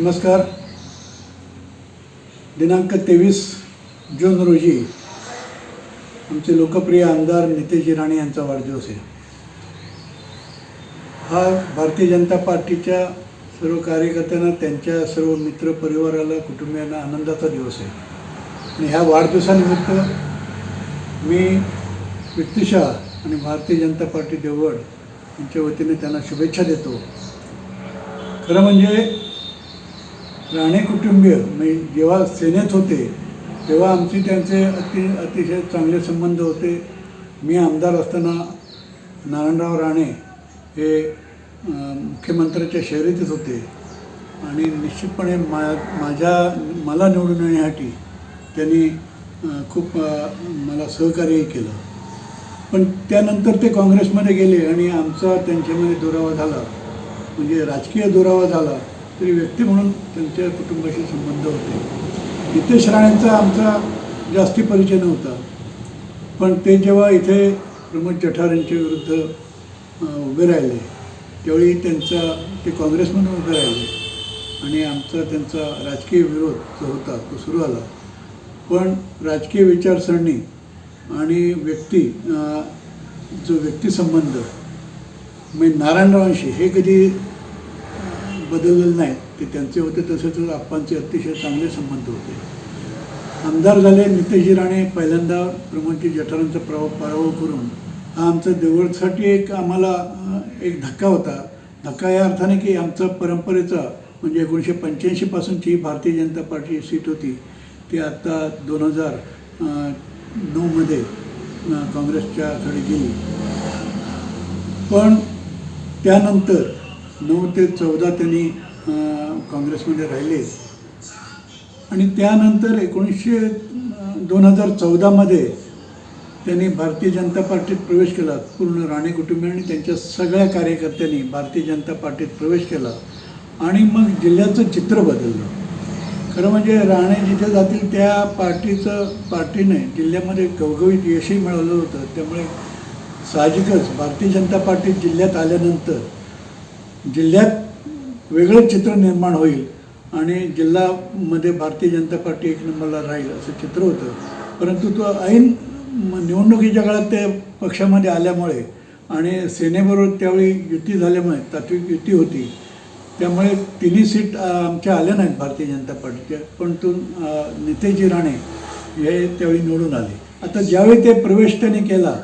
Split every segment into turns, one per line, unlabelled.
नमस्कार. दिनांक 23 जून रोजी आमचे लोकप्रिय आमदार नितेशजी राणे यांचा वाढदिवस आहे. हा भारतीय जनता पार्टीच्या सर्व कार्यकर्त्यांना, त्यांच्या सर्व मित्र परिवाराला, कुटुंबियांना आनंदाचा दिवस आहे. आणि ह्या वाढदिवसानिमित्त मी व्यक्तिशः आणि भारतीय जनता पार्टी देवगड यांच्या वतीने त्यांना शुभेच्छा देतो. खरं म्हणजे राणे कुटुंबीय जेव्हा सेनेत होते तेव्हा आमचे त्यांचे अतिशय चांगले संबंध होते. मी आमदार असताना नारायणराव राणे हे मुख्यमंत्र्याच्या शर्यतीत होते आणि निश्चितपणे मला निवडून येण्यासाठी त्यांनी खूप मला सहकार्यही केलं. पण त्यानंतर ते काँग्रेसमध्ये गेले आणि आमचा त्यांच्यामध्ये दुरावा झाला. म्हणजे राजकीय दुरावा झाला तरी व्यक्ती म्हणून त्यांच्या कुटुंबाशी संबंध होते. नितेश राणेंचा आमचा जास्ती परिचय नव्हता, पण ते जेव्हा इथे प्रमोद जठार यांच्या विरुद्ध उभे राहिले त्यावेळी ते काँग्रेसमधून उभे राहिले आणि आमचा त्यांचा राजकीय विरोध जो होता तो सुरू झाला. पण राजकीय विचारसरणी आणि व्यक्तिसंबंध म्हणजे नारायणरावांशी हे कधी बदललेलं नाही. ते त्यांचे होते तसेच आप्पांचे अतिशय चांगले संबंध होते. आमदार झाले नितेशजी राणे पहिल्यांदा प्रमोदजी जठारांचा पराभव करून हा आमचा देवगडसाठी आम्हाला एक धक्का होता. धक्का या अर्थाने की आमचा परंपरेचा म्हणजे 1985 पासूनची भारतीय जनता पार्टीची सीट होती ती आता 2009मध्ये काँग्रेसच्याकडे गेली. पण त्यानंतर 9 ते 14 त्यांनी काँग्रेसमध्ये राहिले आणि त्यानंतर 2014मध्ये त्यांनी भारतीय जनता पार्टीत प्रवेश केला. पूर्ण राणे कुटुंबियांनी त्यांच्या सगळ्या कार्यकर्त्यांनी भारतीय जनता पार्टीत प्रवेश केला आणि मग जिल्ह्याचं चित्र बदललं. खरं म्हणजे राणे जिथे जातील त्या पार्टीने जिल्ह्यामध्ये घवघवीत यशही मिळवलं होतं. त्यामुळे साहजिकच भारतीय जनता पार्टी जिल्ह्यात आल्यानंतर जिल्ह्यात वेगळं चित्र निर्माण होईल आणि जिल्ह्यामध्ये भारतीय जनता पार्टी एक नंबरला राहील असं चित्र होतं. परंतु तो ऐन निवडणुकीच्या काळात ते पक्षामध्ये आल्यामुळे आणि सेनेबरोबर त्यावेळी युती झाल्यामुळे तात्विक युती होती त्यामुळे तिन्ही सीट आमच्या आल्या नाहीत भारतीय जनता पार्टीच्या. पण तो नितेशजी राणे हे त्यावेळी निवडून आले. आता ज्यावेळी ते प्रवेश त्यांनी केला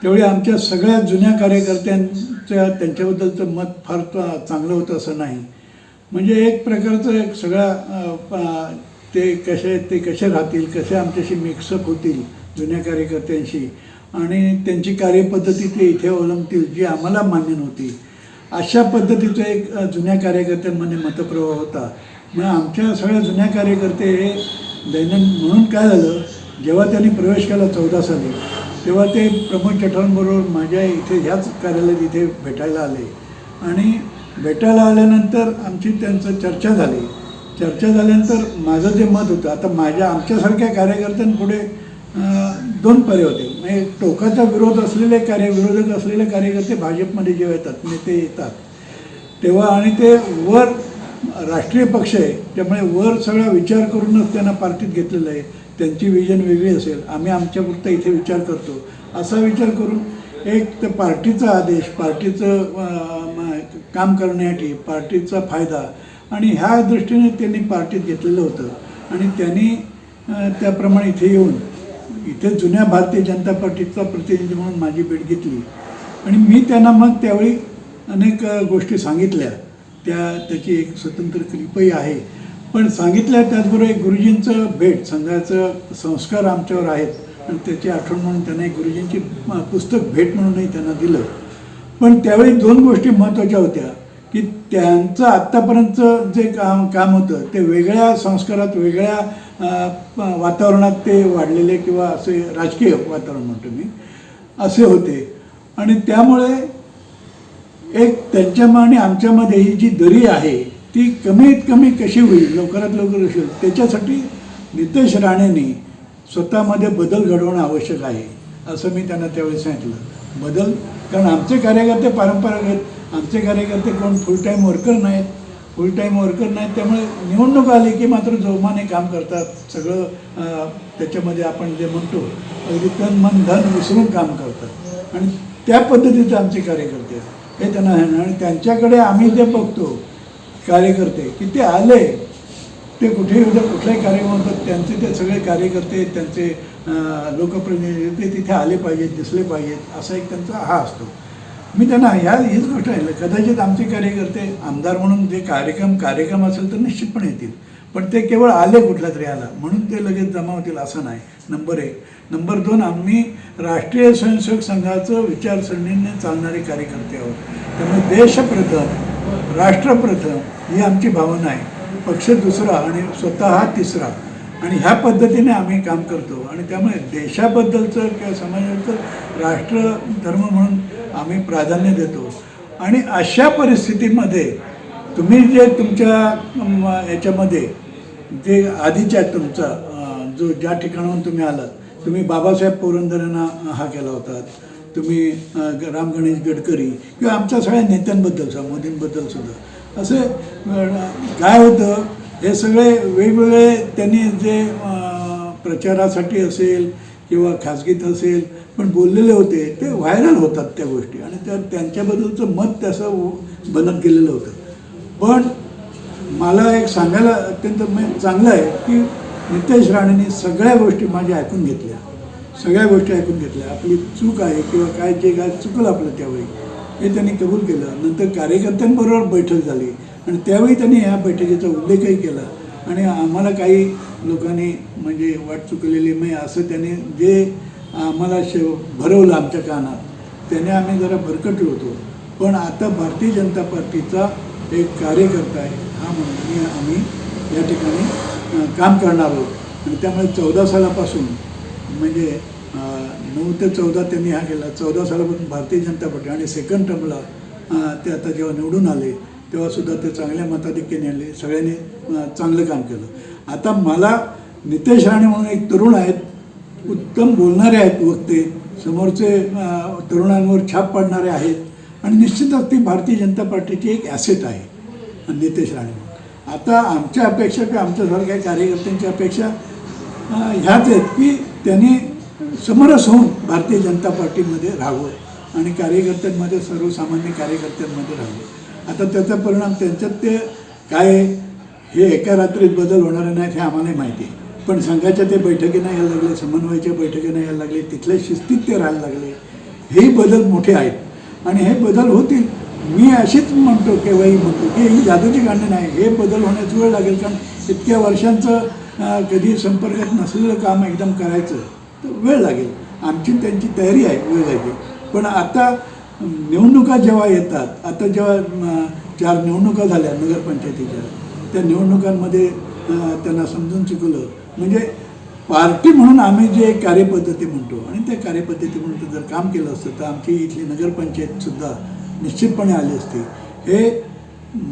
त्यावेळी आमच्या सगळ्या जुन्या कार्यकर्त्यांच्या त्यांच्याबद्दलचं मत फार चांगलं होतं असं नाही. म्हणजे एक प्रकारचं एक सगळ्या ते कसे राहतील, कसे आमच्याशी मिक्सअप होतील जुन्या कार्यकर्त्यांशी आणि त्यांची कार्यपद्धती ते इथे अवलंबतील जी आम्हाला मान्य नव्हती अशा पद्धतीचं एक जुन्या कार्यकर्त्यांमध्ये मतप्रवाह होता. मग आमच्या सगळ्या जुन्या कार्यकर्ते हे म्हणून काय झालं, जेव्हा त्यांनी प्रवेश केला 14 साली तेव्हा ते प्रमोद जठारांबरोबर माझ्या इथे ह्याच कार्यालयात इथे भेटायला आले आणि भेटायला आल्यानंतर आमची त्यांचं चर्चा झाली. चर्चा झाल्यानंतर माझं जे मत होतं, आता आमच्यासारख्या कार्यकर्त्यांपुढे 2 पर्याय होते. म्हणजे टोकाचा विरोधक असलेले कार्यकर्ते भाजपमध्ये जेव्हा येतात, नेते येतात तेव्हा आणि ते वर राष्ट्रीय पक्ष आहे त्यामुळे वर सगळा विचार करूनच त्यांना पार्टीत घेतलेलं आहे. त्यांची विजन वेगळी असेल, आम्ही आमच्यापुरता इथे विचार करतो असा विचार करून एक तर पार्टीचा आदेश, पार्टीचं काम करण्यासाठी पार्टीचा फायदा आणि ह्या दृष्टीने त्यांनी पार्टीत घेतलेलं होतं आणि त्यांनी त्याप्रमाणे इथे येऊन इथे जुन्या भारतीय जनता पार्टीचा प्रतिनिधी म्हणून माझी भेट घेतली आणि मी त्यांना मग त्यावेळी अनेक गोष्टी सांगितल्या. त्याची एक स्वतंत्र क्लिपही आहे. पण सांगितलं त्याचबरोबर एक गुरुजींचं भेट संघाचं संस्कार आमच्यावर आहेत आणि त्याची आठवण म्हणून त्यांना एक गुरुजींची पुस्तक भेट म्हणूनही त्यांना दिलं. पण त्यावेळी 2 गोष्टी महत्त्वाच्या होत्या की त्यांचं आत्तापर्यंतचं जे काम होतं ते वेगळ्या संस्कारात वेगळ्या वातावरणात ते वाढलेले किंवा असे राजकीय वातावरण म्हणतो मी असे होते आणि त्यामुळे एक त्यांच्या आणि आमच्यामध्ये ही जी दरी आहे ती कमीत कमी कशी होईल, लवकरात लवकर होईल त्याच्यासाठी नितेश राणेंनी स्वतःमध्ये बदल घडवणं आवश्यक आहे असं मी त्यांना त्यावेळी सांगितलं. कारण आमचे कार्यकर्ते पारंपरिक आहेत, आमचे कार्यकर्ते कोण फुल टाईम वर्कर नाहीत फुल टाईम वर्कर नाहीत. त्यामुळे निवडणूक आली की मात्र जोमाने काम करतात. सगळं त्याच्यामध्ये आपण जे म्हणतो अगदी तन मन धन विसरून काम करतात आणि त्या पद्धतीचे आमचे कार्यकर्ते हे त्यांना आहे. आणि त्यांच्याकडे आम्ही जे बघतो कार्यकर्ते की ते आले, ते कुठेही उद्या कुठलाही कार्यक्रम होतात त्यांचे ते सगळे कार्यकर्ते त्यांचे लोकप्रतिनिधी ते तिथे आले पाहिजेत, दिसले पाहिजेत, असा एक त्यांचा हा असतो. मी त्यांना हीच गोष्ट आहे, कदाचित आमचे कार्यकर्ते आमदार म्हणून जे कार्यक्रम असेल तर निश्चितपणे येतील, पण ते केवळ आले कुठल्या तरी आला म्हणून ते लगेच जमा होतील असं नाही. नंबर 1. नंबर 2, आम्ही राष्ट्रीय स्वयंसेवक संघाचं विचारसरणीने चालणारे कार्यकर्ते आहोत. त्यामुळे देश प्रथम, राष्ट्र प्रथम ही आमची भावना आहे. पक्ष दुसरा आणि स्वतः तिसरा, आणि ह्या पद्धतीने आम्ही काम करतो. आणि त्यामुळे देशाबद्दलचं किंवा समाजाबद्दल राष्ट्र धर्म म्हणून आम्ही प्राधान्य देतो. आणि अशा परिस्थितीमध्ये तुम्ही जे तुमच्या याच्यामध्ये जे आधीच्या तुमचा जो ज्या ठिकाणाहून तुम्ही आलात, तुम्ही बाबासाहेब पुरंदरेंना हा केला होता, तुम्ही राम गणेश गडकरी किंवा आमच्या सगळ्या नेत्यांबद्दल सुद्धा, मोदींबद्दल सुद्धा असे काय होतं, हे सगळे वेगवेगळे त्यांनी जे प्रचारासाठी असेल किंवा खाजगीत असेल पण बोललेले होते, ते व्हायरल होतात त्या गोष्टी आणि त्यांच्याबद्दलचं मत त्याचं बनत गेलेलं होतं. पण मला एक सांगायला अत्यंत चांगलं आहे की नितेश राणेंनी सगळ्या गोष्टी माझ्या ऐकून घेतल्या, सगळ्या गोष्टी ऐकून घेतल्या. आपली चूक आहे किंवा काय जे काय चुकलं आपलं त्यावेळी हे त्यांनी कबूल केलं. नंतर कार्यकर्त्यांबरोबर बैठक झाली आणि त्यावेळी त्यांनी ह्या बैठकीचा उल्लेखही केला आणि आम्हाला काही लोकांनी म्हणजे वाट चुकलेली नाही असं त्यांनी जे आम्हाला भरवलं आमच्या कानात, त्याने आम्ही जरा भरकटलो होतो. पण आता भारतीय जनता पार्टीचा एक कार्यकर्ता आहे हा म्हणून आम्ही या ठिकाणी काम करणार आहोत. आणि त्यामुळे 14 सालापासून म्हणजे 9 ते 14 त्यांनी हा केला. 14 सालापासून भारतीय जनता पार्टी आणि सेकंड टर्मला ते आता जेव्हा निवडून आले तेव्हासुद्धा ते चांगल्या मताधिक्याने आले, सगळ्यांनी चांगलं काम केलं. आता मला नितेश राणे म्हणून एक तरुण आहेत, उत्तम बोलणारे आहेत वक्ते, समोरचे तरुणांवर छाप पाडणारे आहेत आणि निश्चितच ती भारतीय जनता पार्टीची एक ॲसेट आहे नितेश राणे म्हणून. आता आमच्या अपेक्षा किंवा आमच्यासारख्या कार्यकर्त्यांच्या अपेक्षा ह्याच आहेत की त्यांनी समरस होऊन भारतीय जनता पार्टीमध्ये राहावं आणि कार्यकर्त्यांमध्ये, सर्वसामान्य कार्यकर्त्यांमध्ये राहावं. आता त्याचा परिणाम त्यांच्यात ते काय हे एका रात्रीत बदल होणारे नाहीत हे आम्हालाही माहिती आहे. पण संघाच्या ते बैठकीनं यायला लागले, समन्वयाच्या बैठकीनं यायला लागले, तिथल्या शिस्तीत ते राहायला लागले. हेही बदल मोठे आहेत आणि हे बदल होतील. मी अशीच म्हणतो केव्हाही म्हणतो की ही जादूची गाणी नाही, हे बदल होण्यास वेळ लागेल. कारण इतक्या वर्षांचं कधी संपर्कात नसलेलं काम एकदम करायचं तर वेळ लागेल. आमची त्यांची तयारी आहे वेळ लागेल. पण आता निवडणुका जेव्हा येतात, आता जेव्हा 4 निवडणुका झाल्या नगरपंचायतीच्या, त्या निवडणुकांमध्ये त्यांना समजून चुकलं. म्हणजे पार्टी म्हणून आम्ही जे कार्यपद्धती म्हणतो आणि त्या कार्यपद्धती म्हणून जर काम केलं असतं तर आमची इथली नगरपंचायतसुद्धा निश्चितपणे आली असती. हे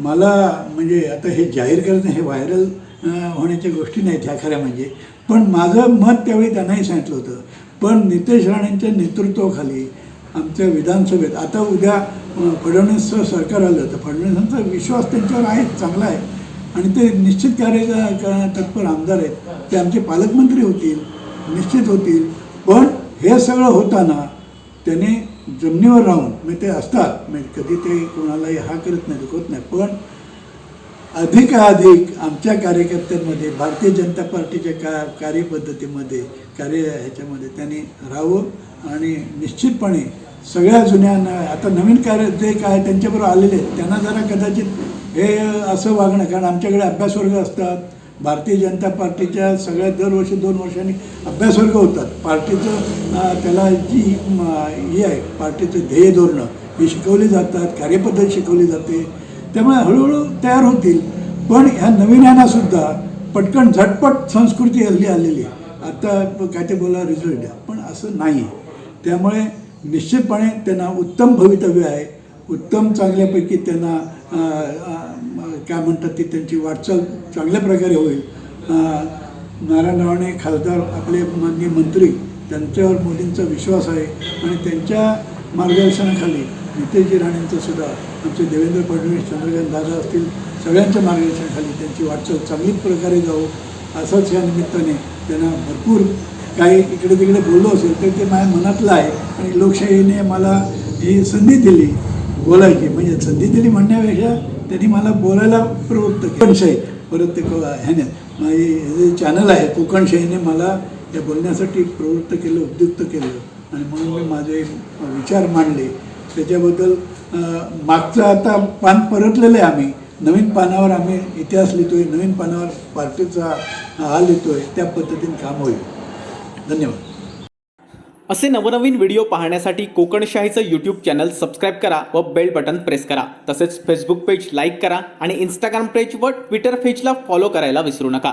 मला म्हणजे आता हे जाहीर करणं हे व्हायरल होण्याच्या गोष्टी नाहीत ह्या खऱ्या म्हणजे. पण माझं मत त्यावेळी त्यांनाही सांगितलं होतं. पण नितेश राणेंच्या नेतृत्वाखाली आमच्या विधानसभेत आता उद्या फडणवीसचं सरकार आलं तर फडणवीसांचा विश्वास त्यांच्यावर आहे, चांगला आहे आणि ते निश्चित तत्पर आमदार आहेत. ते आमचे पालकमंत्री होतील, निश्चित होतील. पण हे सगळं होताना त्याने जमिनीवर राहून म्हणजे ते असतात म्हणजे कधी ते कोणालाही हा करत नाही, दुखत नाही. पण अधिकाधिक आमच्या कार्यकर्त्यांमध्ये भारतीय जनता पार्टीच्या कार्यपद्धतीमध्ये ह्याच्यामध्ये त्यांनी राहावं आणि निश्चितपणे सगळ्या जुन्या आता नवीन जे काय त्यांच्याबरोबर आलेले आहेत त्यांना जरा कदाचित हे असं वागणं, कारण आमच्याकडे अभ्यासवर्ग असतात. भारतीय जनता पार्टीच्या सगळ्या दरवर्षी 2 वर्षांनी अभ्यासवर्ग होतात. पार्टीचं त्याला जी ही आहे पार्टीचं ध्येय धोरणं ही शिकवली जातात, कार्यपद्धती शिकवली जाते. त्यामुळे हळूहळू तयार होतील. पण ह्या नवीन पटकन झटपट संस्कृती हल्ली आलेली आहे. आता काय ते बोला रिझल्ट द्या, पण असं नाही. त्यामुळे निश्चितपणे त्यांना उत्तम भवितव्य आहे. उत्तम चांगल्यापैकी त्यांना काय म्हणतात ती त्यांची वाटचाल चांगल्या प्रकारे होईल. नारायण राणे खासदार आपले माननीय मंत्री त्यांच्यावर मोदींचा विश्वास आहे आणि त्यांच्या मार्गदर्शनाखाली नितेशजी राणेंचं सुद्धा आमचे देवेंद्र फडणवीस, चंद्रकांत दादा असतील, सगळ्यांच्या मार्गदर्शनाखाली त्यांची वाटचाल चांगलीच प्रकारे जाऊ असंच या निमित्ताने त्यांना भरपूर काही इकडे तिकडे बोललो असेल तर ते माझ्या मनातलं आहे आणि लोकशाहीने मला ही संधी दिली बोलायची, म्हणजे संधी दिली म्हणण्यापेक्षा त्यांनी मला बोलायला प्रवृत्त केलं. कोकणशाही परत ते ह्याने माझी हे जे चॅनल आहे कोकणशाहीने मला या बोलण्यासाठी प्रवृत्त केलं, उद्युक्त केलं आणि म्हणून मी माझे विचार मांडले. त्याच्याबद्दल मागचं आता पान परतलेलं आहे, आम्ही नवीन पानावर आम्ही इतिहास लिहितोय, नवीन पानावर पार्टीचा हा लिहितोय, त्या पद्धतीने काम होईल. धन्यवाद.
असे नवनवीन व्हिडिओ पाहण्यासाठी कोकणशाहीचं यूट्यूब चॅनल सबस्क्राईब करा व बेल बटन प्रेस करा. तसेच फेसबुक पेज लाईक करा आणि इंस्टाग्राम पेज व ट्विटर पेजला फॉलो करायला विसरू नका.